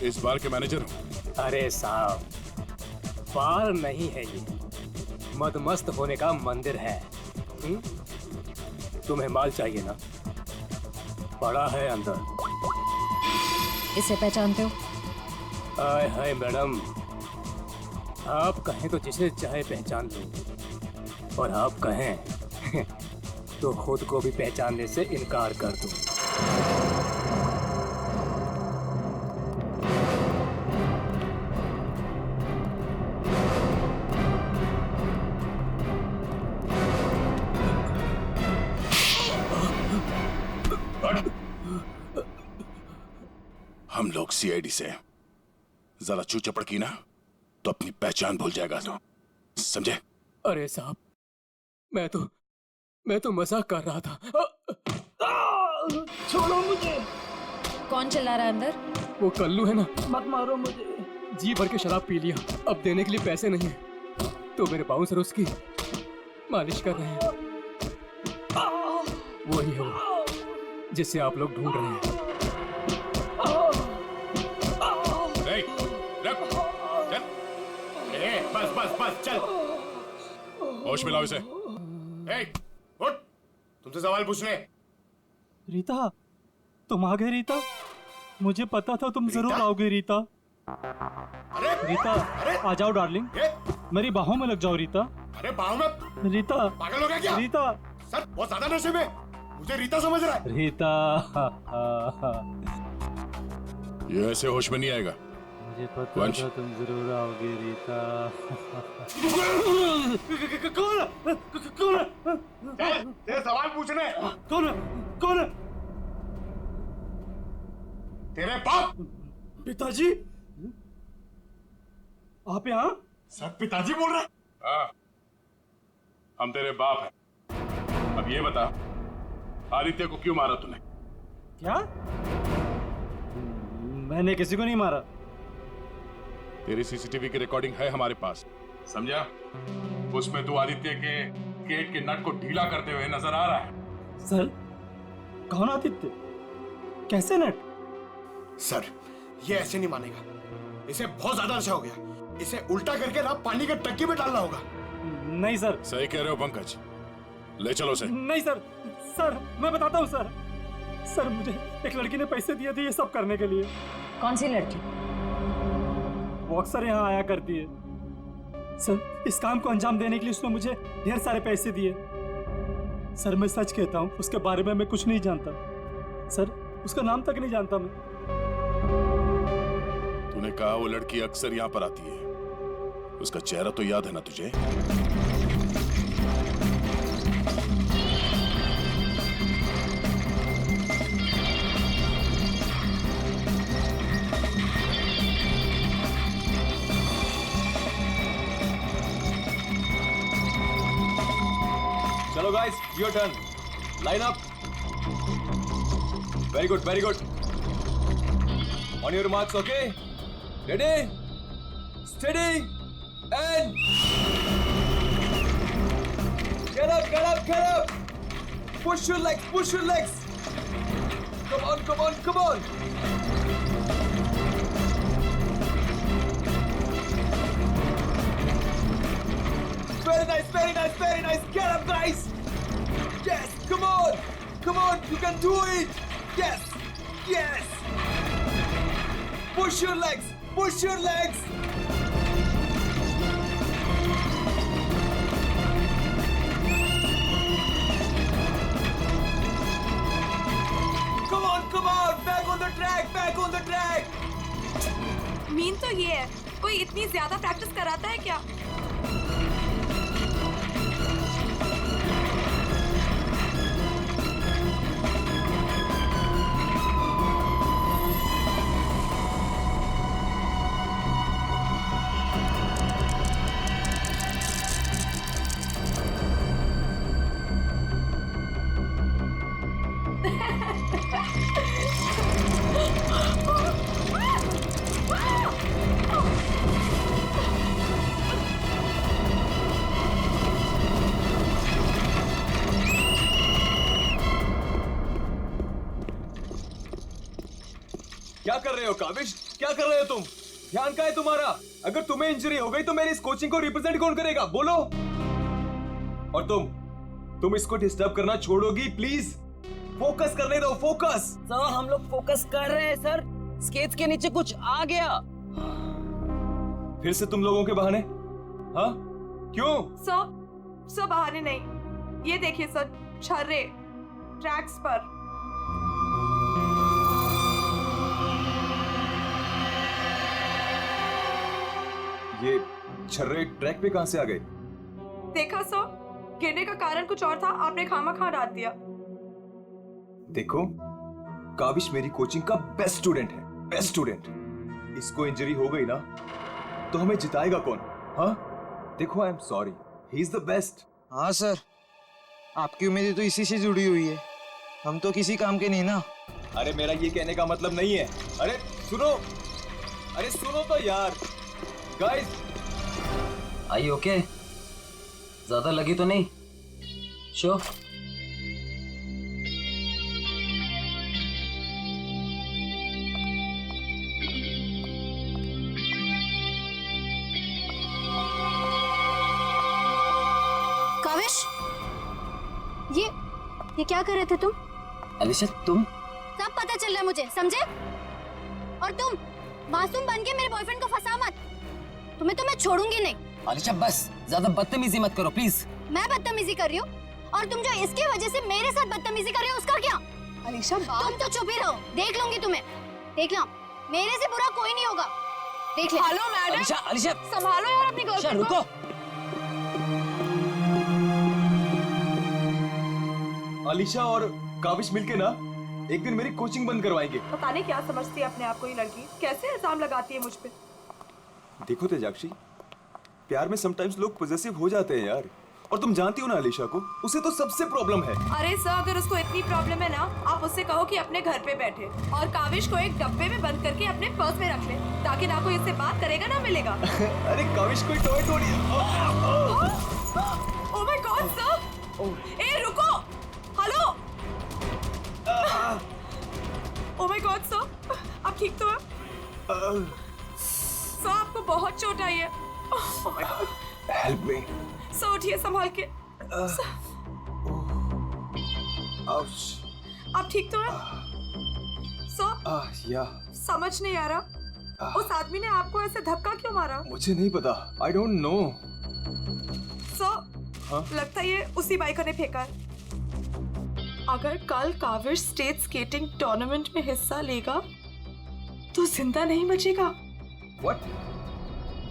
इस बार के मैनेजर हो? अरे साहब, बार नहीं है ये, मदमस्त होने का मंदिर है। तुम्हें माल चाहिए ना? बड़ा है अंदर। इसे पहचानते हो? हाय हाय मैडम, आप कहें तो जिसे चाहे पहचान लो, और आप कहें तो खुद को भी पहचानने से इनकार कर दूं। हम लोग सीआईडी से जरा चू चपड़ की ना तो अपनी पहचान भूल जाएगा, तो समझे? अरे साहब, मैं तो मजाक कर रहा था। छोड़ो मुझे। कौन चिल्ला रहा है अंदर? वो कल्लू है ना। मत मारो मुझे। जी भर के शराब पी लिया, अब देने के लिए पैसे नहीं है, तो मेरे बाउंसर उसकी मालिश कर रहे हैं। वही है वो जिसे आप लोग ढूंढ रहे हैं। बस बस बस चल, होश में लाओ इसे। उठ, तुमसे सवाल पूछने। रीता, तुम आ गए रीता? मुझे पता था तुम जरूर आओगे रीता। अरे रीता, आ जाओ डार्लिंग, मेरी बाहों में लग जाओ रीता। अरे बाहों में? रीता पागल हो गया क्या? रीता सर बहुत ज्यादा नशे में, मुझे रीता समझ रहा है। रीता ये ऐसे होश में नहीं आएगा। मुझे पता था तुम जरूर आओगे रीता। कौन? तेरे सवाल पूछने। कौन? तेरे बाप। पिताजी, आप यहाँ? सर पिताजी बोल रहे? हाँ, हम तेरे बाप हैं। अब ये बता, आदित्य को क्यों मारा तूने? क्या? मैंने किसी को नहीं मारा। तेरी सीसीटीवी की रिकॉर्डिंग है हमारे पास, समझा? उसमें तू आदित्य के गेट के नट को ढीला करते हुए नजर आ रहा है। सर, कौन आदित्य? कैसे नट? सर, ये ऐसे नहीं मानेगा, इसे बहुत ज्यादा नशा हो गया, इसे उल्टा करके ना पानी के टंकी में डालना होगा। नहीं सर। सही कह रहे हो पंकज, ले चलो उसे। नहीं सर, सर मैं बताता हूँ सर। सर, मुझे एक लड़की ने पैसे दिए थे ये सब करने के लिए। कौन सी लड़की? वो अक्सर यहाँ आया करती है सर। इस काम को अंजाम देने के लिए उसने मुझे ढेर सारे पैसे दिए। सर, मैं सच कहता हूँ, उसके बारे में मैं कुछ नहीं जानता सर, उसका नाम तक नहीं जानता मैं। तूने कहा वो लड़की अक्सर यहाँ पर आती है, उसका चेहरा तो याद है ना तुझे? चलो guys, your turn, line up. Very good, very good. On your marks, okay, ready, steady, and get up, get up, get up. Push your legs, push your legs. Come on, come on, come on. Very nice, very nice, very nice. Get up, guys. Yes, come on, come on, you can do it. Yes, yes. Push your legs, push your legs. Come on, back on the track, back on the track. Mean तो ये है, कोई इतनी ज्यादा practice कराता है क्या? कर रहे हो काविश? क्या कर रहे हो तुम? ध्यान कहाँ है तुम्हारा? अगर तुम्हें इंजरी हो गई तो मेरी इस कोचिंग को रिप्रेजेंट कौन करेगा? बोलो। और तुम इसको डिस्टर्ब करना छोड़ोगी प्लीज? फोकस करने दो, फोकस। सर हम लोग फोकस कर रहे हैं सर। स्केट्स के नीचे कुछ आ गया। फिर से तुम लोगों के बहाने? हाँ क्यों? सर बहाने नहीं, ये देखिए सर, छर्रे ट्रैक्स पर। ये छर्रे ट्रैक पे कहां से आ गए? देखा सर, गिरने का कारण कुछ और था, आपने खामखा डाल दिया। देखो, काविश मेरी कोचिंग का बेस्ट स्टूडेंट है, बेस्ट स्टूडेंट। इसको इंजरी हो गई ना तो हमें जिताएगा कौन? हाँ देखो, I am sorry, he is the best. हाँ सर, आपकी उम्मीदें तो इसी से जुड़ी हुई है, हम तो किसी काम के नहीं ना। अरे मेरा ये कहने का मतलब नहीं है। अरे सुनो तो यार गाइस। आई ओके? ज्यादा लगी तो नहीं? श्योर? काविश, ये क्या कर रहे थे तुम? अलीशा तुम? सब पता चल रहा है मुझे, समझे? और तुम मासूम बन के मेरे बॉयफ्रेंड को फंसा मत, तुम्हें तो मैं छोड़ूंगी नहीं। अलीशा बस ज्यादा बदतमीजी मत करो प्लीज। मैं बदतमीजी कर रही हूँ और तुम जो इसकी वजह से मेरे साथ बदतमीजी कर रही हो उसका क्या? अलीशा तुम तो चुप ही रहो, देख लूंगी तुम्हें, देख लो, मेरे से बुरा कोई नहीं होगा, देख ले। हेलो मैडम, अलीशा संभालो यार अपनी गर्लफ्रेंड को। रुको। अलीशा और काविश मिलके ना एक दिन मेरी कोचिंग बंद करवाएंगे। पता नहीं क्या समझती है अपने आप को ये लड़की, कैसे इल्जाम लगाती है मुझ पे। देखो तेजाक्षी, प्यार में समटाइम्स लोग पॉजेसिव हो जाते हैं यार, और तुम जानती हो ना अलीशा को, उसे तो सबसे प्रॉब्लम है। अरे सर, अगर उसको इतनी प्रॉब्लम है ना, आप उससे कहो कि अपने घर पे बैठे और काविश को एक डब्बे में बंद करके अपने पर्स में रख ले, ताकि ना कोई इससे बात करेगा ना मिलेगा। अरे काविश कोई टॉय थोड़ी। ओह माय गॉड सर, ए रुको, hello. Oh my God sir, आप ठीक तो हैं? सर आपको बहुत चोट आई है। ओह my God, help me. Sir उठिए संभाल के। आप ठीक तो हैं? सर या समझ नहीं आ रहा, उस आदमी ने आपको ऐसे धक्का क्यों मारा? मुझे नहीं पता, आई डोंट नो। सर लगता है ये उसी बाइकर ने फेंका है। अगर कल काविश स्टेट स्केटिंग टूर्नामेंट में हिस्सा लेगा तो जिंदा नहीं बचेगा। व्हाट?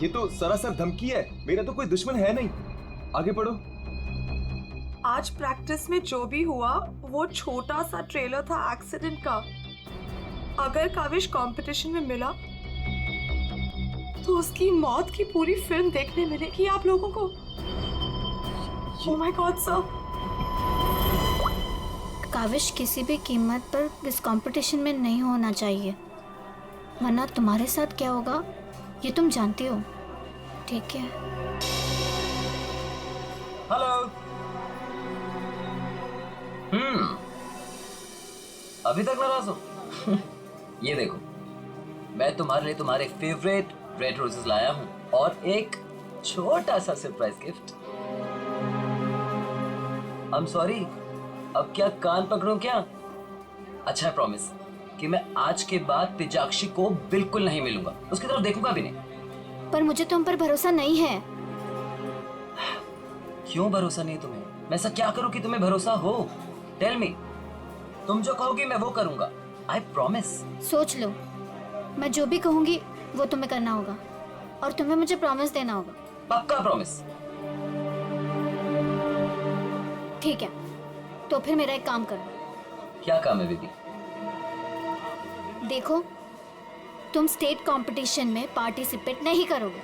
ये तो सरासर धमकी है, मेरा तो कोई दुश्मन है नहीं। आगे पढ़ो। आज प्रैक्टिस में जो भी हुआ वो छोटा सा ट्रेलर था एक्सीडेंट का। अगर काविश कंपटीशन में मिला तो उसकी मौत की पूरी फिल्म देखने मिलेगी आप लोगों को। Oh my God sir. Kavish किसी भी कीमत पर इस कंपटीशन में नहीं होना चाहिए, वरना तुम्हारे साथ क्या होगा ये तुम जानती हो, ठीक है? हेलो। अभी तक नाराज हो? ये देखो, मैं तुम्हारे लिए तुम्हारे फेवरेट रेड रोजेस लाया हूँ और एक छोटा सा surprise gift. I am sorry, अब क्या कान पकड़ूं क्या? अच्छा प्रॉमिस कि मैं आज के बाद तेजाक्षी को बिल्कुल नहीं मिलूंगा, उसकी तरफ देखूंगा भी नहीं। पर मुझे तुम पर भरोसा नहीं है। क्यों भरोसा नहीं तुम्हें? मैं ऐसा क्या करूं कि तुम्हें भरोसा हो? Tell me. तुम जो कहोगी मैं वो करूंगा, आई प्रॉमिस। सोच लो, मैं जो भी कहूंगी वो तुम्हें करना होगा और तुम्हें मुझे प्रॉमिस देना होगा। पक्का प्रॉमिस? ठीक है, तो फिर मेरा एक काम करो। क्या काम है बेबी? देखो, तुम स्टेट कंपटीशन में पार्टिसिपेट नहीं करोगे।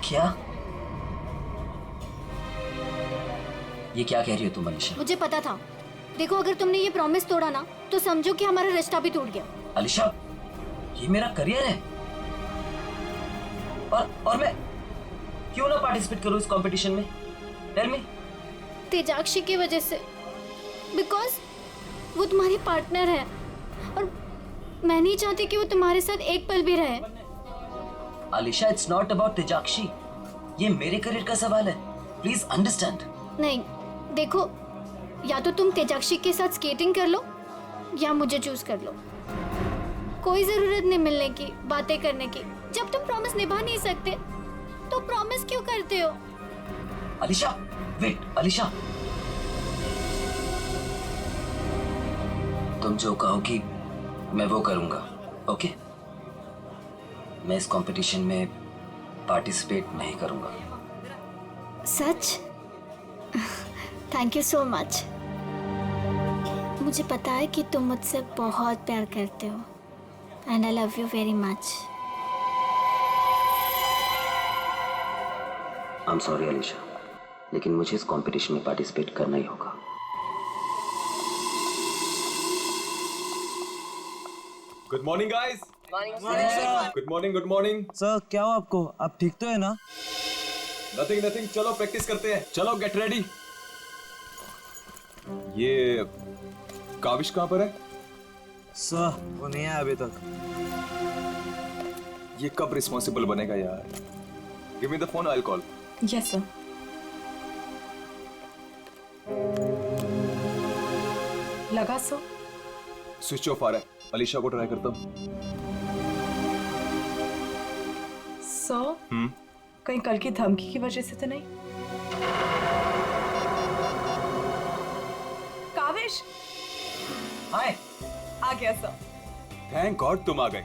क्या? ये क्या कह रही हो तुम अलीशा? मुझे पता था। देखो, अगर तुमने ये प्रॉमिस तोड़ा ना तो समझो कि हमारा रिश्ता भी टूट गया। अलीशा, ये मेरा करियर है और मैं क्यों ना पार्टिसिपेट करूं इस कंपटीशन में? Tell me. तेजाक्षी की वजह से, बिकॉज वो तुम्हारी पार्टनर है और मैं नहीं चाहती कि वो तुम्हारे साथ एक पल भी रहे। अलीशा, इट्स नॉट अबाउट तेजाक्षी, ये मेरे करियर का सवाल है, प्लीज अंडरस्टैंड। नहीं देखो, या तो तुम तेजाक्षी के साथ स्केटिंग कर लो या मुझे चूज कर लो। कोई जरूरत नहीं मिलने की, बातें करने की। जब तुम प्रॉमिस निभा नहीं सकते तो प्रॉमिस क्यों करते हो? अलीशा, वेट, अलीशा, तुम जो कहोगी मैं वो करूंगा, ओके? मैं इस कंपटीशन में पार्टिसिपेट नहीं करूंगा। सच? Thank you so much. मुझे पता है कि तुम मुझसे बहुत प्यार करते हो and I love you very much. I am sorry Alisha, लेकिन मुझे इस कंपटीशन में पार्टिसिपेट करना ही होगा। Good morning guys. Good morning, good morning. Sir क्या हो आपको? आप ठीक तो है ना? नथिंग नथिंग, चलो प्रैक्टिस करते हैं, चलो गेट रेडी। ये काविश कहाँ पर है? सर वो नहीं आया अभी तक। ये कब रिस्पॉन्सिबल बनेगा यार? Give me the phone, I will call. Yes sir. लगा सो? स्विच ऑफ आ रहा है, अलीशा को ट्राई करता हूँ। सो कहीं कल की धमकी की वजह से तो नहीं? काविश हाय। आ गया सर। थैंक गॉड तुम आ गए।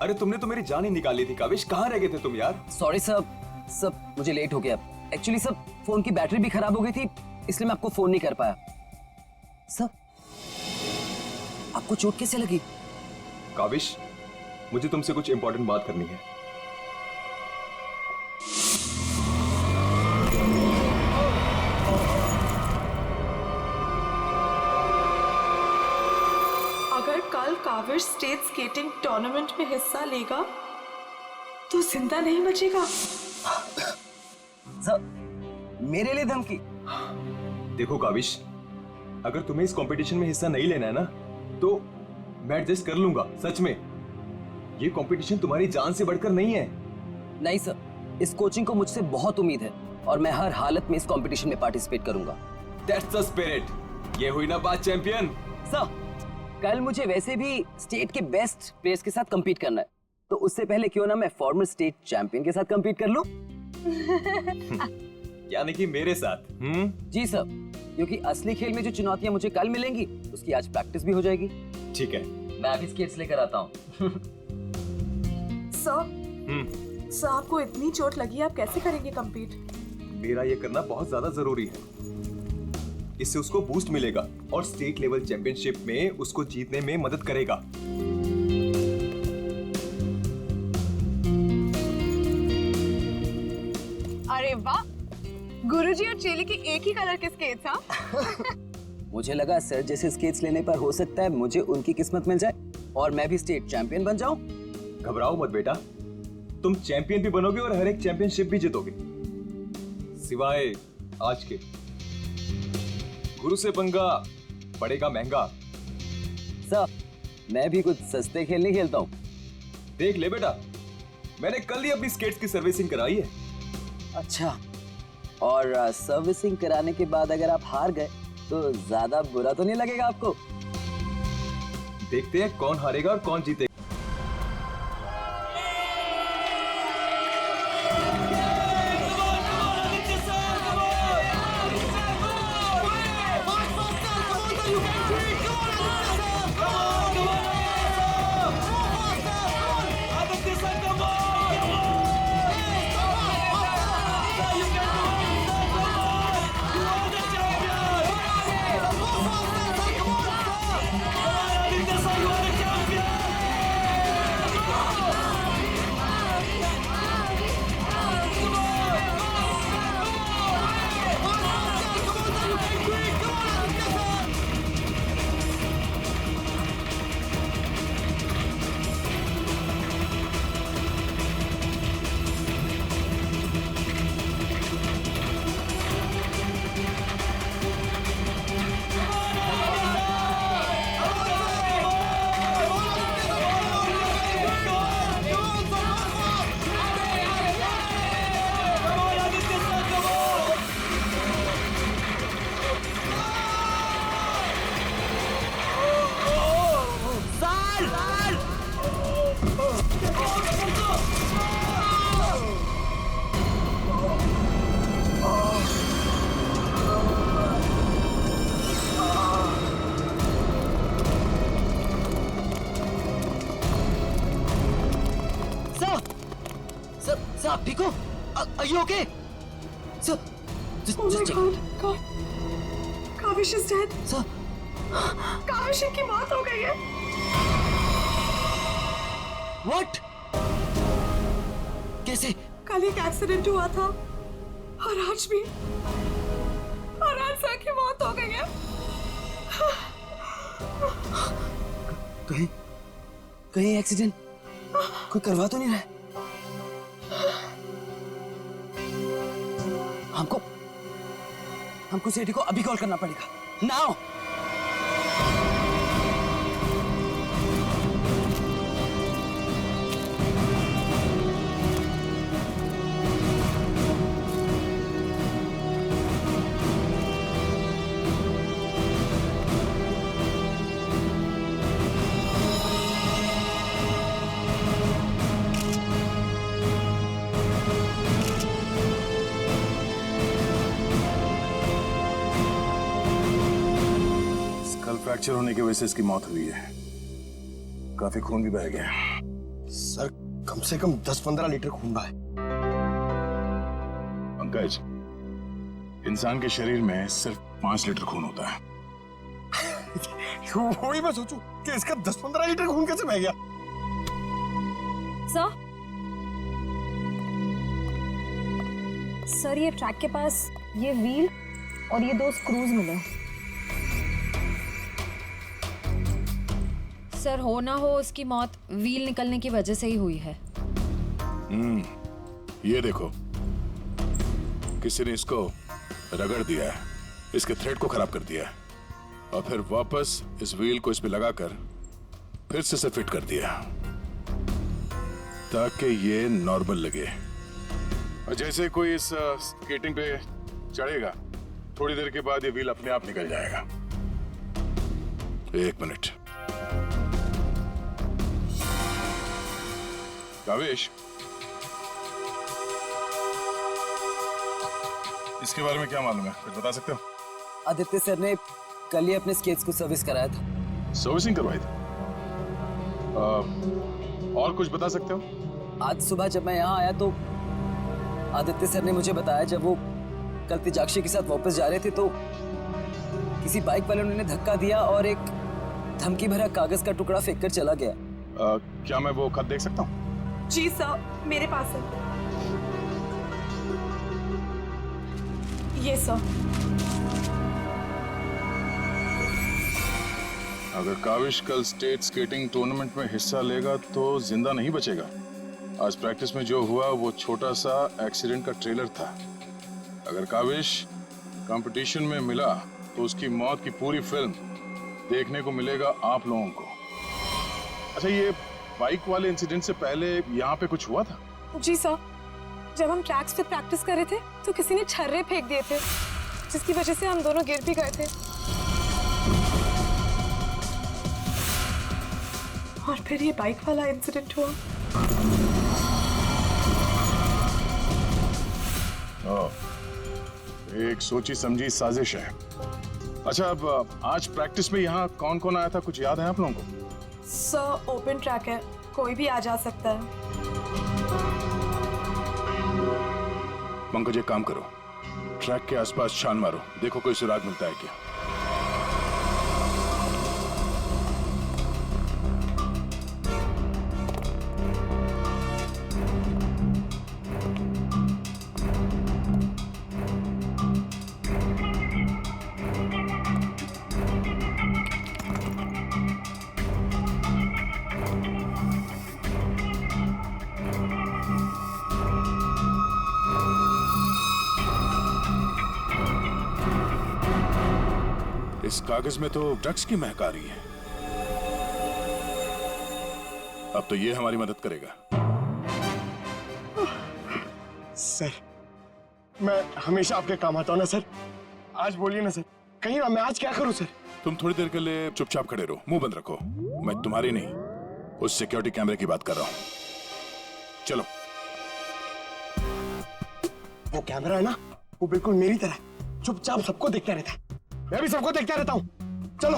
अरे तुमने तो मेरी जान ही निकाली थी काविश, कहाँ रह गए थे तुम यार? सॉरी सब मुझे लेट हो गया। एक्चुअली सब फोन की बैटरी भी खराब हो गई थी, इसलिए मैं आपको फोन नहीं कर पाया। सब आपको चोट कैसे लगी? काविश, मुझे तुमसे कुछ इंपॉर्टेंट बात करनी है। अगर कल काविश स्टेट स्केटिंग टूर्नामेंट में हिस्सा लेगा तो जिंदा नहीं बचेगा। सब मेरे लिए धमकी? देखो काविश, अगर तुम्हें इस कंपटीशन में हिस्सा नहीं लेना है ना, तो मैं एडजस्ट कर लूंगा। सच में ये कंपटीशन तुम्हारी जान से बढ़कर नहीं है। नहीं सर, इस कोचिंग को मुझसे बहुत उम्मीद है और मैं हर हालत में इस कंपटीशन में पार्टिसिपेट करूंगा। That's the spirit. ये हुई ना बात चैंपियन। सर कल मुझे वैसे भी स्टेट के बेस्ट प्लेयर्स के साथ compete करना है, तो उससे पहले क्यों ना मैं फॉर्मर स्टेट चैंपियन के साथ compete कर लूं? यानी कि मेरे साथ? जी सर, क्योंकि असली खेल में जो चुनौतियां मुझे कल मिलेंगी उसकी आज प्रैक्टिस भी हो जाएगी। ठीक है, मैं अभी स्केट्स लेकर आता हूँ। सर आपको इतनी चोट लगी, आप कैसे करेंगे compete? मेरा ये करना बहुत ज्यादा जरूरी है। इससे उसको बूस्ट मिलेगा और स्टेट लेवल चैंपियनशिप में उसको जीतने में मदद करेगा। अरे वाह, गुरुजी और चेली के एक ही कलर के स्केट्स। हाँ मुझे लगा सर जैसे स्केट्स लेने पर हो सकता है मुझे उनकी किस्मत मिल जाए और मैं भी स्टेट चैंपियन बन जाऊं। घबराओ मत बेटा, तुम चैंपियन भी बनोगे और हर एक चैंपियनशिप भी जीतोगे, सिवाय आज के। गुरु से पंगा पड़ेगा महंगा। सर मैं भी कुछ सस्ते खेल नहीं खेलता हूँ। देख ले बेटा, मैंने कल ही अपनी स्केट्स की सर्विसिंग कराई है। अच्छा, और सर्विसिंग कराने के बाद अगर आप हार गए तो ज्यादा बुरा तो नहीं लगेगा आपको? देखते हैं कौन हारेगा और कौन जीतेगा। सर आप ठीक हो? Are you okay? Sir Oh my God. Kavish is dead. Sir Kavish की मौत हो गई है. What? कैसे? कल एक एक्सीडेंट हुआ था और आज भी, और आज सर की मौत हो गई है. कहीं एक्सीडेंट कोई करवा तो नहीं रहा है? हमको सेठी को अभी कॉल करना पड़ेगा. नाउ. फ्रैक्चर होने की वजह से इसकी मौत हुई है. काफी खून भी बह गया. सर कम से कम 10-15 लीटर खून बहा है. पंकज, इंसान के शरीर में सिर्फ 5 लीटर खून होता है. वही मैं सोचूं कि इसका 10-15 लीटर खून कैसे बह गया. सर ये ट्रैक के पास ये व्हील और ये 2 स्क्रूज मिले. सर हो ना हो उसकी मौत व्हील निकलने की वजह से ही हुई है. ये देखो, किसी ने इसको रगड़ दिया है, इसके थ्रेड को खराब कर दिया है और फिर वापस इस व्हील को इस पे लगाकर फिर से फिट कर दिया ताकि ये नॉर्मल लगे. और जैसे कोई इस स्केटिंग पे चढ़ेगा, थोड़ी देर के बाद ये व्हील अपने आप निकल जाएगा. 1 मिनट. कावेश, इसके बारे में क्या मालूम है? कुछ बता सकते हो? आदित्य सर ने कल ही अपने स्केट्स को सर्विस कराया था. सर्विसिंग करवाई थी? और कुछ बता सकते हो? आज सुबह जब मैं यहाँ आया तो आदित्य सर ने मुझे बताया जब वो कल तेजाक्षी के साथ वापस जा रहे थे तो किसी बाइक वाले ने धक्का दिया और एक धमकी भरा कागज का टुकड़ा फेंक कर चला गया. क्या मैं वो खत देख सकता हूँ? जी सर, मेरे पास है. ये सर. अगर काविश कल स्टेट स्केटिंग टूर्नामेंट में हिस्सा लेगा तो जिंदा नहीं बचेगा. आज प्रैक्टिस में जो हुआ वो छोटा सा एक्सीडेंट का ट्रेलर था. अगर काविश कंपटीशन में मिला तो उसकी मौत की पूरी फिल्म देखने को मिलेगा आप लोगों को. अच्छा, ये बाइक वाले इंसिडेंट से पहले यहाँ पे कुछ हुआ था? जी सर, जब हम ट्रैक्स पे प्रैक्टिस कर रहे थे तो किसी ने छर्रे फेंक दिए थे जिसकी वजह से हम दोनों गिर भी गए थे. और फिर ये बाइक वाला इंसिडेंट हुआ. एक सोची समझी साजिश है. अच्छा, अब आज प्रैक्टिस में यहाँ कौन कौन आया था, कुछ याद है आप लोगों को? सर ओपन ट्रैक है, कोई भी आ जा सकता है. पंकज, एक काम करो, ट्रैक के आसपास छान मारो, देखो कोई सुराग मिलता है क्या. इस कागज में तो ड्रग्स की महक आ रही है. अब तो ये हमारी मदद करेगा. सर, मैं हमेशा आपके काम आता हूँ ना सर. आज बोलिए ना सर, कहीं ना मैं आज क्या करूँ सर? तुम थोड़ी देर के लिए चुपचाप खड़े रहो, मुंह बंद रखो. मैं तुम्हारी नहीं, उस सिक्योरिटी कैमरे की बात कर रहा हूँ. चलो. वो कैमरा है ना, वो बिल्कुल मेरी तरह चुपचाप सबको देखता रहता है. मैं भी सबको देखता रहता हूँ. चलो.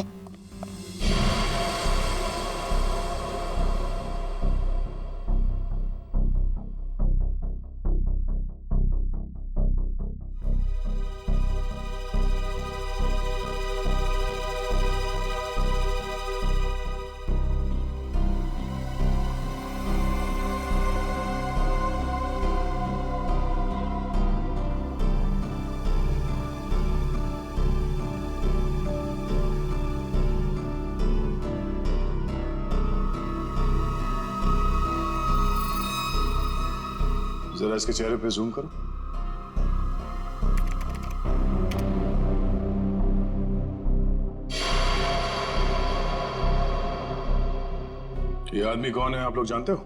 जरा इसके चेहरे पे जूम करो। ये आदमी कौन है, आप लोग जानते हो?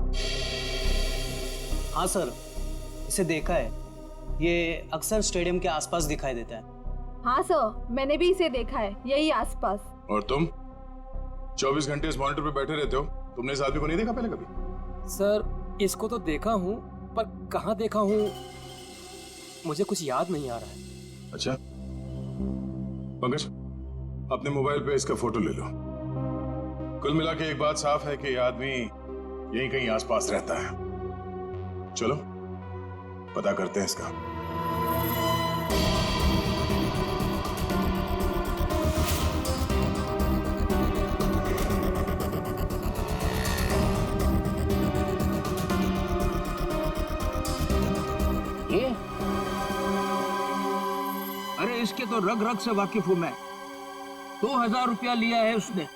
हाँ सर, इसे देखा है। ये अक्सर स्टेडियम के आसपास दिखाई देता है। हाँ सर, मैंने भी इसे देखा है, यही आसपास। और तुम 24 घंटे इस मॉनिटर पे बैठे रहते हो, तुमने इस आदमी को नहीं देखा पहले कभी? सर इसको तो देखा हूँ, पर कहाँ देखा हूँ मुझे कुछ याद नहीं आ रहा है। अच्छा पंकज, अपने मोबाइल पे इसका फोटो ले लो। कुल मिला के एक बात साफ है कि यह आदमी यहीं कहीं आसपास रहता है। चलो पता करते हैं इसका। ये अरे इसके तो रग रग से वाकिफ हूं मैं। 2000 रुपया लिया है उसने,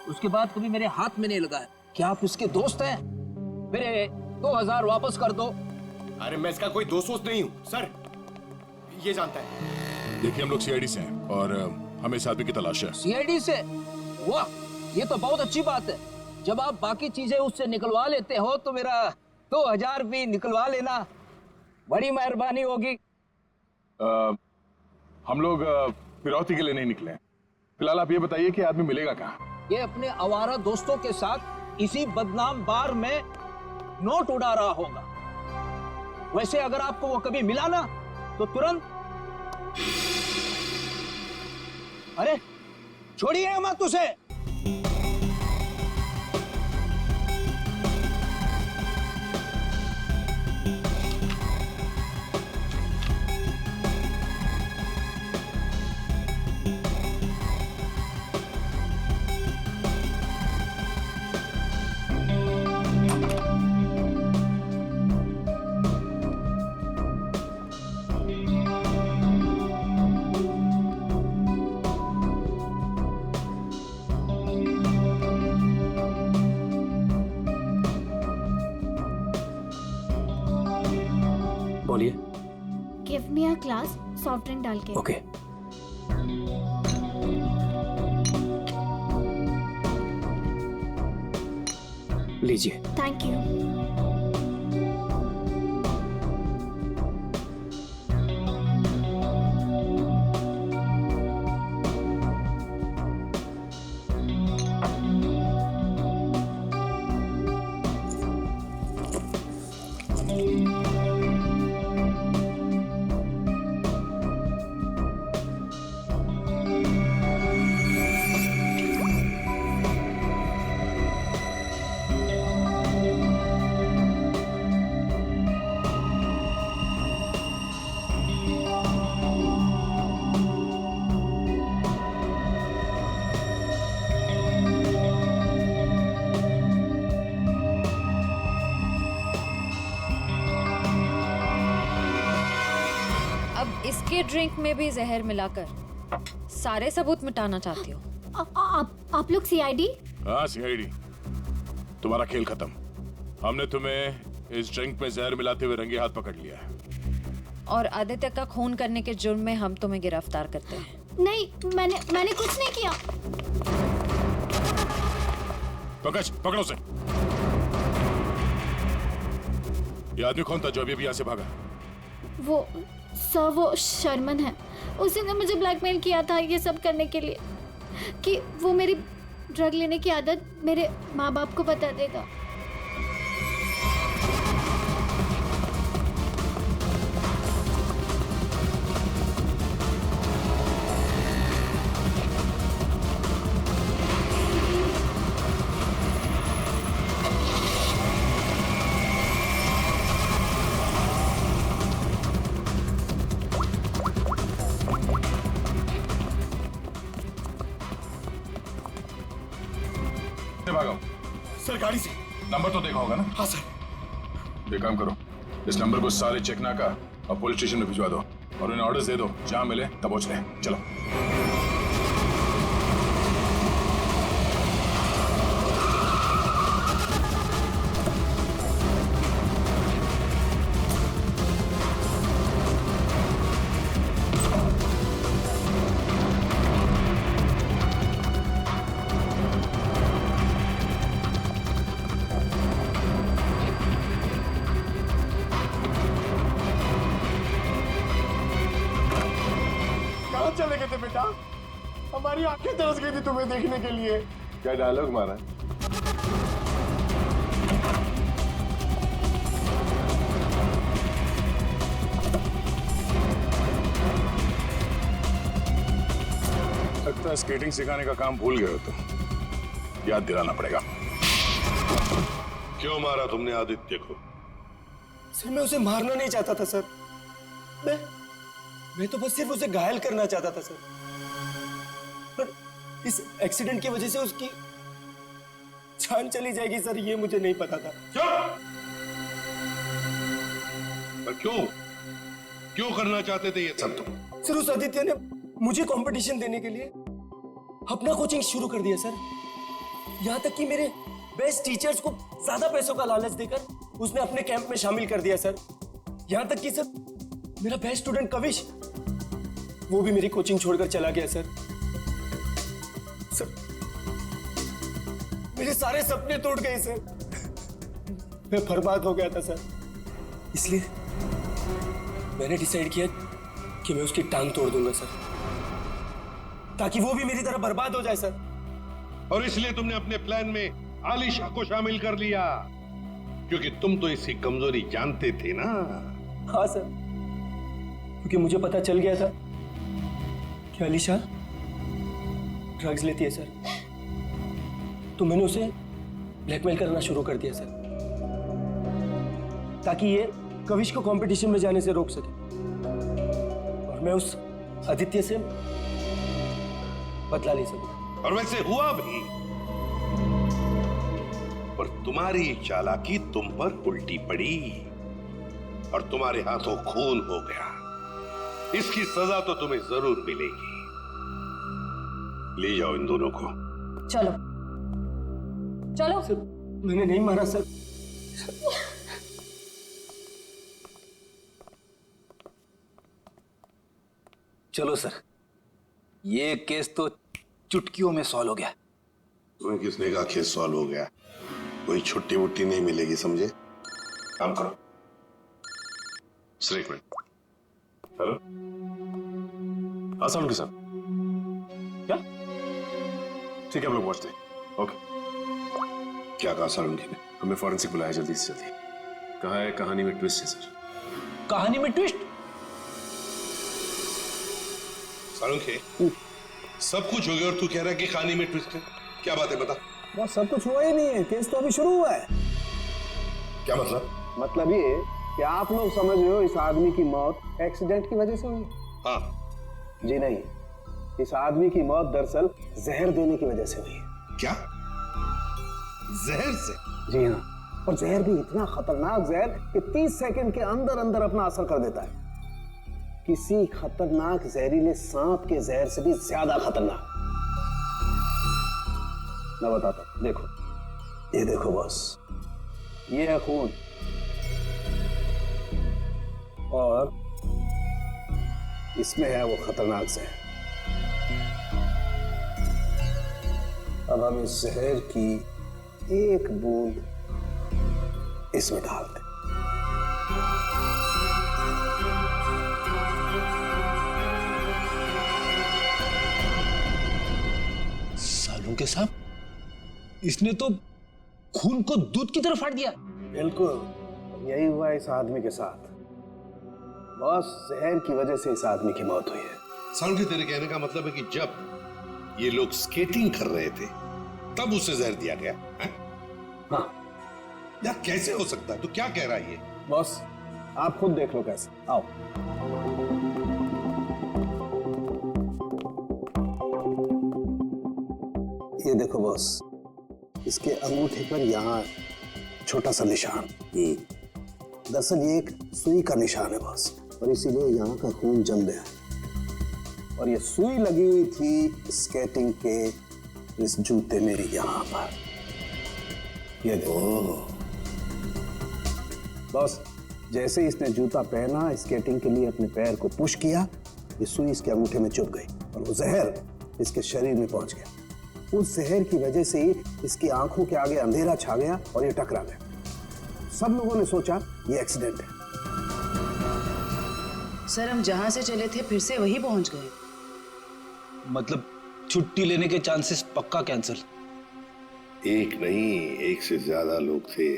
उसके बाद कभी मेरे हाथ में नहीं लगा है। क्या आप इसके दोस्त हैं? मेरे 2000 वापस कर दो। अरे मैं इसका कोई दोस्त नहीं हूँ सर, ये जानता है। देखिए हम लोग सीआईडी से हैं और हमें इस आदमी की तलाश है। सीआईडी से? वाह, ये तो बहुत अच्छी बात है। जब आप बाकी चीजें उससे निकलवा लेते हो तो मेरा 2000 भी निकलवा लेना, बड़ी मेहरबानी होगी। हम लोग फिरौती के लिए नहीं निकले हैं। फिलहाल आप ये बताइए कि आदमी मिलेगा कहाँ? ये अपने आवारा दोस्तों के साथ इसी बदनाम बार में नोट उड़ा रहा होगा। वैसे अगर आपको वो कभी मिला ना तो तुरंत, अरे छोड़िए मत उसे। बोलिए। Give me a glass soft drink डाल के। ओके। लीजिए। Thank you. इसके ड्रिंक में भी जहर मिलाकर सारे सबूत मिटाना चाहती हो? आप लोग सीआईडी? हाँ सीआईडी। तुम्हारा खेल खत्म। हमने तुम्हें इस ड्रिंक में जहर मिलाते हुए रंगे हाथ पकड़ लिया है और आदित्य का खून करने के जुर्म में हम तुम्हें गिरफ्तार करते हैं। नहीं, मैंने कुछ नहीं किया। पंकज पकड़ो उसे। ये आदमी कौन था जो अभी यहाँ से भागा? वो सर, वो शर्मन है। उसी ने मुझे ब्लैकमेल किया था ये सब करने के लिए, कि वो मेरी ड्रग लेने की आदत मेरे माँ बाप को बता देगा। सर गाड़ी से। नंबर तो देखा होगा ना? हाँ सर। एक काम करो, इस नंबर को सारे चेकनाका और पुलिस स्टेशन में भिजवा दो और उन्हें ऑर्डर्स दे दो, जहां मिले तब पहुंच लें। चलो। चले गए थे बेटा, हमारी आंखें तरस गई थी तुम्हें देखने के लिए। क्या डायलॉग मारा? लगता है स्केटिंग सिखाने का काम भूल गए हो तुम, याद दिलाना पड़ेगा। क्यों मारा तुमने आदित्य को? सर मैं उसे मारना नहीं चाहता था सर, मैं तो बस सिर्फ उसे घायल करना चाहता था सर, पर इस एक्सीडेंट की वजह से उसकी जान चली जाएगी सर, ये मुझे नहीं पता था। पर क्यों करना चाहते थे ये सब तुम? सर उस आदित्य ने मुझे कंपटीशन देने के लिए अपना कोचिंग शुरू कर दिया सर, यहाँ तक कि मेरे बेस्ट टीचर्स को ज्यादा पैसों का लालच देकर उसने अपने कैंप में शामिल कर दिया सर। यहाँ तक कि सर मेरा बेस्ट स्टूडेंट कविश, वो भी मेरी कोचिंग छोड़कर चला गया सर। मेरे सारे सपने टूट गए सर, मैं बर्बाद हो गया था सर। इसलिए मैंने डिसाइड किया कि मैं उसकी टांग तोड़ दूंगा सर, ताकि वो भी मेरी तरह बर्बाद हो जाए सर। और इसलिए तुमने अपने प्लान में आलिशा को शामिल कर लिया, क्योंकि तुम तो इसकी कमजोरी जानते थे ना। हाँ सर, क्योंकि मुझे पता चल गया था कि आलिशा ड्रग्स लेती है सर, तो मैंने उसे ब्लैकमेल करना शुरू कर दिया सर, ताकि ये कविश को कंपटीशन में जाने से रोक सके और मैं उस आदित्य से बदला ले सकूं। और वैसे हुआ भी, पर तुम्हारी चालाकी तुम पर उल्टी पड़ी और तुम्हारे हाथों खून हो गया। इसकी सजा तो तुम्हें जरूर मिलेगी। ले जाओ इन दोनों को। चलो चलो। सर मैंने नहीं मारा सर। चलो सर, ये केस तो चुटकियों में सॉल्व हो गया। तुम्हें किसने कहा केस सॉल्व हो गया? कोई छुट्टी वुट्टी नहीं मिलेगी, समझे? काम करो। सर एक मिनट। हेलो, आसान के साथ क्या? ठीक है, हम लोग पहुंचते हैं। ओके। क्या कहा सालुंकी ने? हमें फॉरेंसिक बुलाया जल्दी से जल्दी। कहा है कहानी में ट्विस्ट है सर। कहानी में ट्विस्ट? सालुंकी, सब कुछ हो गया और तू कह रहा है कि कहानी में ट्विस्ट है? क्या बात है, बता। बस सब कुछ हुआ ही नहीं है, केस तो अभी शुरू हुआ है। क्या मतलब? मतलब ये कि आप लोग समझ रहे हो इस आदमी की मौत एक्सीडेंट की वजह से हुई। हाँ। जी नहीं, इस आदमी की मौत दरअसल जहर देने की वजह से हुई है। क्या? जहर से? जी हाँ, और जहर भी इतना खतरनाक जहर कि 30 सेकंड के अंदर अंदर अपना असर कर देता है। किसी खतरनाक जहरीले सांप के जहर से भी ज्यादा खतरनाक। मैं बताता हूं, देखो, ये देखो बॉस, ये है खून और इसमें है वो खतरनाक जहर। अब हम इस जहर की एक बूंद इसमें डाल दें। के साहब, इसने तो खून को दूध की तरह फाड़ दिया। बिल्कुल, यही हुआ इस आदमी के साथ। बस जहर की वजह से इस आदमी की मौत हुई है। सालुंकी, तेरे कहने का मतलब है कि जब ये लोग स्केटिंग कर रहे थे तब उसे जहर दिया गया है? हाँ। यार कैसे हो सकता है? तू क्या कह रहा है ये? बॉस आप खुद देख लो कैसे। आओ। ये देखो बॉस, इसके अंगूठे पर यहाँ छोटा सा निशान। दरअसल ये एक सुई का निशान है बॉस, और इसीलिए यहाँ का खून जम गया। और ये सुई लगी हुई थी स्केटिंग के इस जूते मेरी यहाँ पर। ये देखो बॉस, जैसे इसने जूता पहना, स्केटिंग के लिए अपने पैर को पुश किया, ये सुई इसके अंगूठे में चुभ गई और वो जहर इसके शरीर में पहुंच गया। उस जहर की वजह से ही इसकी आंखों के आगे अंधेरा छा गया और ये टकरा गया। सब लोगों ने सोचा ये एक्सीडेंट है। सर हम जहां से चले थे फिर से वही पहुंच गए। मतलब छुट्टी लेने के चांसेस पक्का कैंसिल? एक नहीं, एक से ज्यादा लोग थे।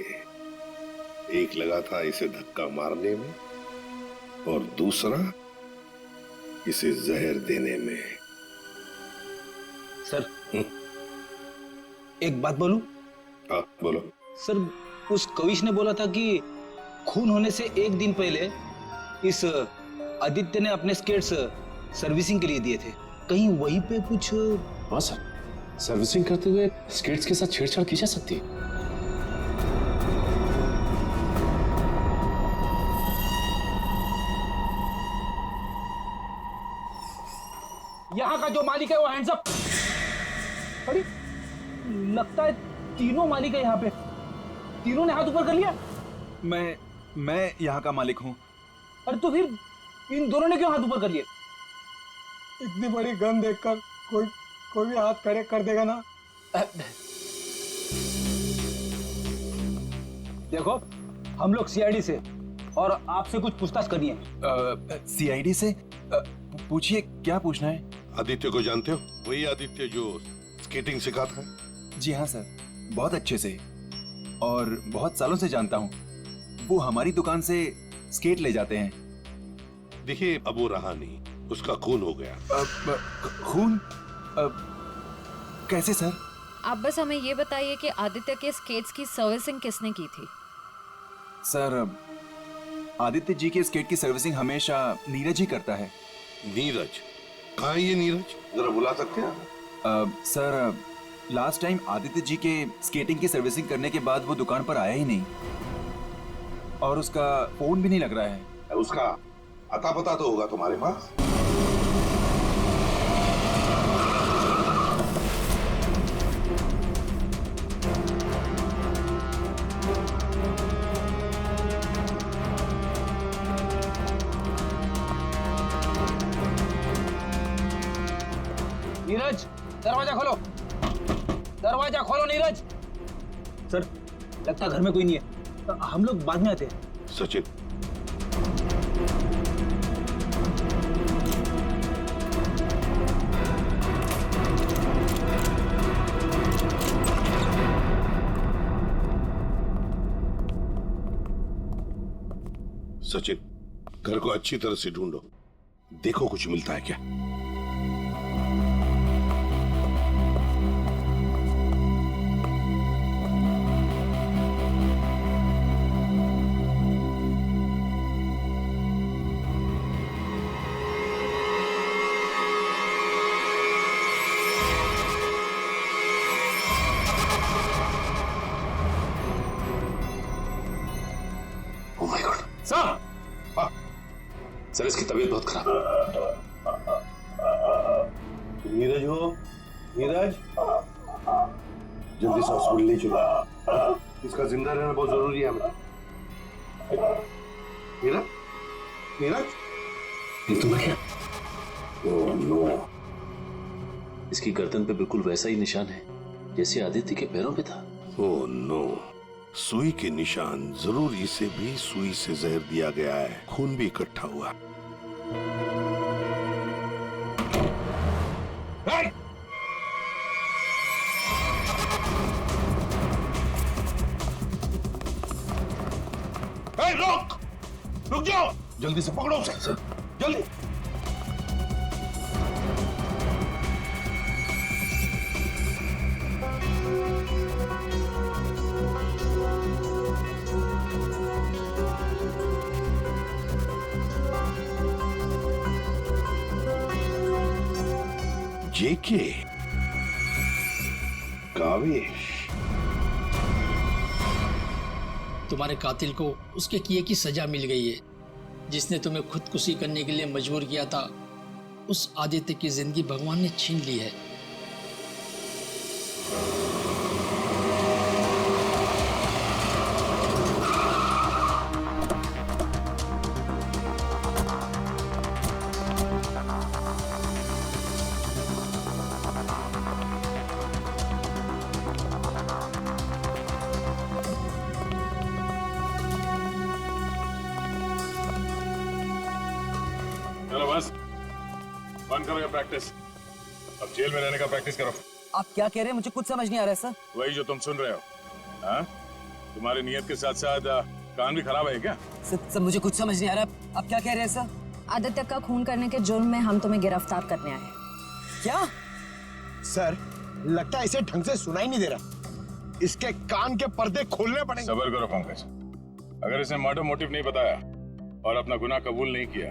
एक लगा था इसे धक्का मारने में और दूसरा इसे जहर देने में। सर एक बात बोलूं? हाँ बोलो। सर उस कविश ने बोला था कि खून होने से एक दिन पहले इस आदित्य ने अपने स्केट्स सर्विसिंग के लिए दिए थे। कहीं वहीं पे कुछ? हाँ सर, सर्विसिंग करते हुए स्केट्स के साथ छेड़छाड़ की जा सकती है। यहाँ का जो मालिक है वो हैंड्स अप। अरे लगता है तीनों मालिक है यहाँ पे। तीनों ने हाथ ऊपर कर लिया। मैं यहाँ का मालिक हूँ। अरे तो फिर इन दोनों ने क्यों हाथ ऊपर कर लिए? इतनी बड़ी गन देखकर कोई भी हाथ खड़े कर देगा ना। देखो हम लोग सीआईडी से और आपसे कुछ पूछताछ करनी है। सीआईडी से? पूछिए, क्या पूछना है? आदित्य को जानते हो? वही आदित्य जो स्केटिंग सिखाता है। जी हाँ सर, बहुत अच्छे से और बहुत सालों से जानता हूँ। वो हमारी दुकान से स्केट ले जाते हैं। देखिए अब वो रहा नहीं, उसका खून हो गया। खून? कैसे सर? आप बस हमें ये बताइए कि आदित्य के स्केट्स की सर्विसिंग किसने की थी? सर आदित्य जी के स्केट की सर्विसिंग हमेशा नीरज ही करता है। नीरज? कहाँ है ये नीरज? जरा बुला सकते हैं? Sir last time Aditya ji के स्केटिंग की सर्विसिंग करने के बाद वो दुकान पर आया ही नहीं और उसका फोन भी नहीं लग रहा है। उसका अता पता तो होगा तुम्हारे पास? नीरज दरवाजा खोलो, दरवाजा खोलो नीरज। सर लगता है घर में कोई नहीं है, हम लोग बाद में आते हैं। सचिन सचिन घर को अच्छी तरह से ढूंढो, देखो कुछ मिलता है क्या। सर इसकी तबीयत बहुत खराब है। नीरज हो? नीरज जल्दी से हॉस्पिटल ले चलो, इसका जिंदा रहना बहुत जरूरी है हमें। नीरज नीरज ये तो मैं ओह नो, इसकी गर्दन पे बिल्कुल वैसा ही निशान है जैसे आदित्य के पैरों पे था। ओह नो, सुई के निशान, जरूर इसे भी सुई से जहर दिया गया है, खून भी इकट्ठा हुआ। रुक जाओ, जल्दी से पकड़ो उसे, जल्दी। जेके कावेश, तुम्हारे कातिल को उसके किए की सजा मिल गई है। जिसने तुम्हें खुदकुशी करने के लिए मजबूर किया था, उस आदित्य की जिंदगी भगवान ने छीन ली है। चलो बस बंद करो ये प्रैक्टिस, अब जेल में रहने का प्रैक्टिस करो। आप क्या कह रहे हैं? मुझे कुछ समझ नहीं आ रहा है सर। वही जो तुम सुन रहे हो। हाँ? तुम्हारी नीयत के साथ साथ कान भी खराब है क्या? सर मुझे कुछ समझ नहीं आ रहा। आप क्या कह रहे हैं सर? आदित्य का खून करने के जुर्म में हम तुम्हें गिरफ्तार करने आए हैं। क्या? सर लगता है इसे ढंग से सुनाई नहीं दे रहा, इसके कान के पर्दे खोलने पड़ेंगे। सब्र करो पंकज, अगर इसने मर्डर मोटिव नहीं बताया और अपना गुनाह कबूल नहीं किया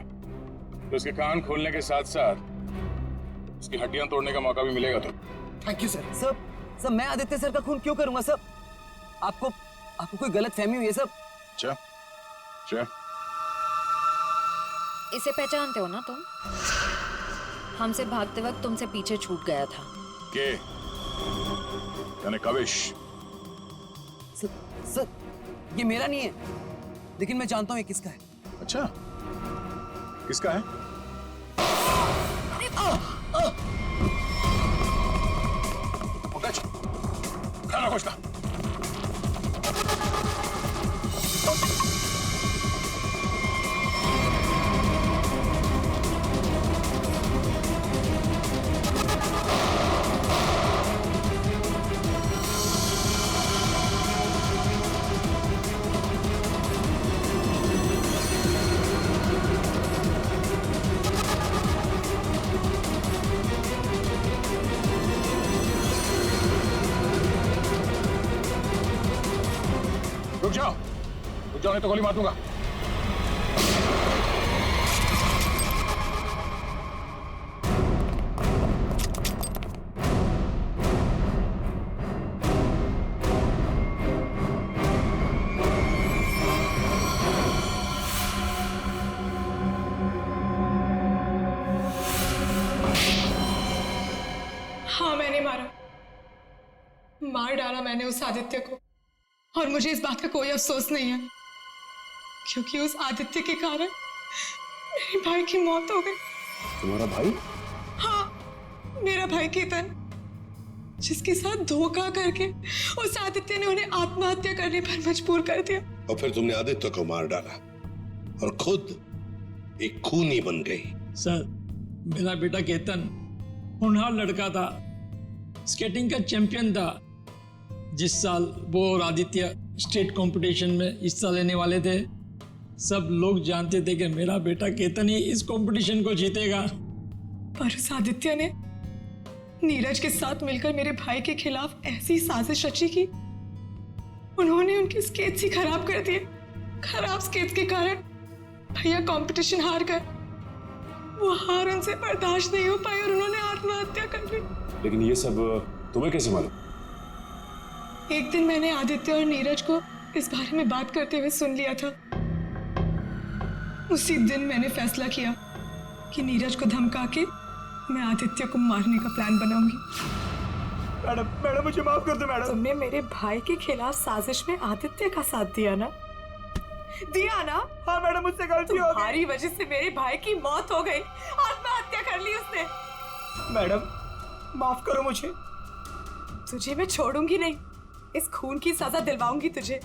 तो इसके कान खोलने के साथ साथ उसकी हड्डियां तोड़ने का मौका भी मिलेगा। तो थैंक यू सर। सर मैं आदित्य सर का खून क्यों करूंगा सर? आपको कोई गलत फहमी हुई है सर। अच्छा इसे पहचानते हो ना तुम? हमसे भागते वक्त तुमसे पीछे छूट गया था। के यानी कविश? सर ये मेरा नहीं है, लेकिन मैं जानता हूँ ये किसका है। अच्छा किसका है? पंकज खाना खोजना। रुक जाओ नहीं तो गोली मार दूंगा। हाँ मैंने मार डाला मैंने उस आदित्य को, और मुझे इस बात का कोई अफसोस नहीं है, क्योंकि उस आदित्य के कारण मेरे भाई की मौत हो गई। तुम्हारा भाई? हाँ मेरा भाई केतन, जिसके साथ धोखा करके उस आदित्य ने उन्हें आत्महत्या करने पर मजबूर कर दिया। और फिर तुमने आदित्य को मार डाला और खुद एक खूनी बन गई। सर मेरा बेटा केतन होनहार लड़का था, स्केटिंग का चैंपियन था। जिस साल वो और आदित्य स्टेट कंपटीशन में हिस्सा लेने वाले थे, सब लोग जानते थे कि मेरा बेटा केतन ही इस कंपटीशन को जीतेगा। पर उस आदित्य ने नीरज के साथ मिलकर मेरे भाई के खिलाफ ऐसी साजिश रची कि उन्होंने उनके स्केट्स ही खराब कर दिए। खराब स्केट्स के कारण भैया कंपटीशन हार गए। वो हार उनसे बर्दाश्त नहीं हो पाई और उन्होंने आत्महत्या कर ली। लेकिन ये सब तुम्हें कैसे मालूम? एक दिन मैंने आदित्य और नीरज को इस बारे में बात करते हुए सुन लिया था। उसी दिन मैंने फैसला किया कि नीरज को धमका के मैं आदित्य को मारने का प्लान बनाऊंगी। मैडम मुझे माफ कर दो मैडम। तुमने मेरे भाई के खिलाफ साजिश में आदित्य का साथ दिया ना? हाँ मैडम मुझसे गलती हो गई। तुम्हारी वजह से मेरे भाई की मौत हो गई, आत्महत्या कर ली उसने। मैडम माफ करो मुझे। तुझे मैं छोड़ूंगी नहीं, इस खून की सजा दिलवाऊंगी तुझे।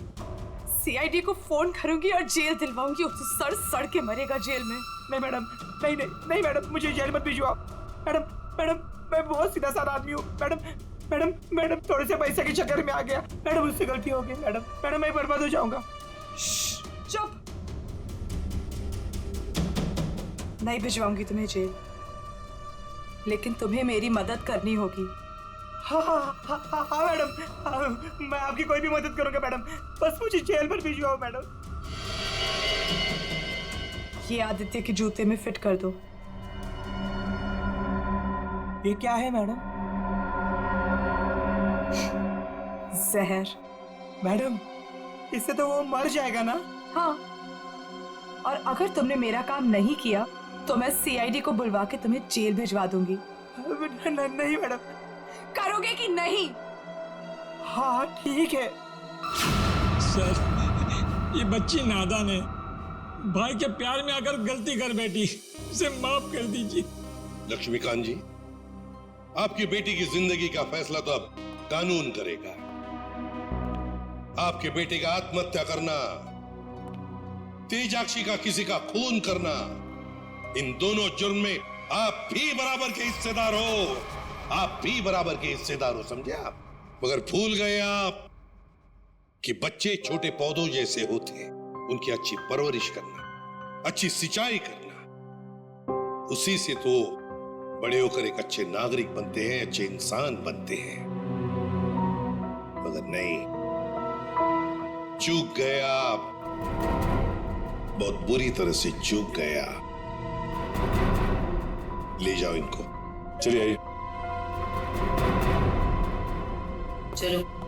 सीआईडी को फोन करूंगी और जेल दिलवाऊंगी। उसे सड़ के मरेगा जेल में। नहीं मैडम, नहीं मैडम, मुझे जेल मत भिजवाओ। मैडम मैं बहुत सीधा साधा आदमी हूँ। मैडम थोड़े से पैसे के चक्कर में आ गया। मैडम मुझसे गलती हो गई। मैडम मैं बर्बाद हो जाऊंगा। चुप। नहीं भिजवाऊंगी तुम्हें जेल, लेकिन तुम्हें मेरी मदद करनी होगी। हाँ मैडम, मैं आपकी कोई भी मदद करूंगा मैडम, बस मुझे जेल पर भिजवाओ मैडम। ये आदित्य के जूते में फिट कर दो। ये क्या है मैडम? जहर। मैडम इससे तो वो मर जाएगा ना? हाँ, और अगर तुमने मेरा काम नहीं किया तो मैं सीआईडी को बुलवा के तुम्हें जेल भिजवा दूंगी। नहीं मैडम। करोगे कि नहीं? हाँ ठीक है। सर ये बच्ची नादान है, भाई के प्यार में आकर गलती कर बैठी, उसे माफ कर दीजिए। लक्ष्मीकांत जी, आपकी बेटी की जिंदगी का फैसला तो अब कानून करेगा। आपके बेटे का आत्महत्या करना, तेजाक्षी का किसी का खून करना, इन दोनों जुर्म में आप भी बराबर के हिस्सेदार हो। आप भी बराबर के हिस्सेदार हो, समझे आप? मगर भूल गए आप कि बच्चे छोटे पौधों जैसे होते हैं, उनकी अच्छी परवरिश करना, अच्छी सिंचाई करना, उसी से तो बड़े होकर एक अच्छे नागरिक बनते हैं, अच्छे इंसान बनते हैं। मगर नहीं, चूक गए आप, बहुत बुरी तरह से चूक गया। ले जाओ इनको। चलिए आइए। चलो।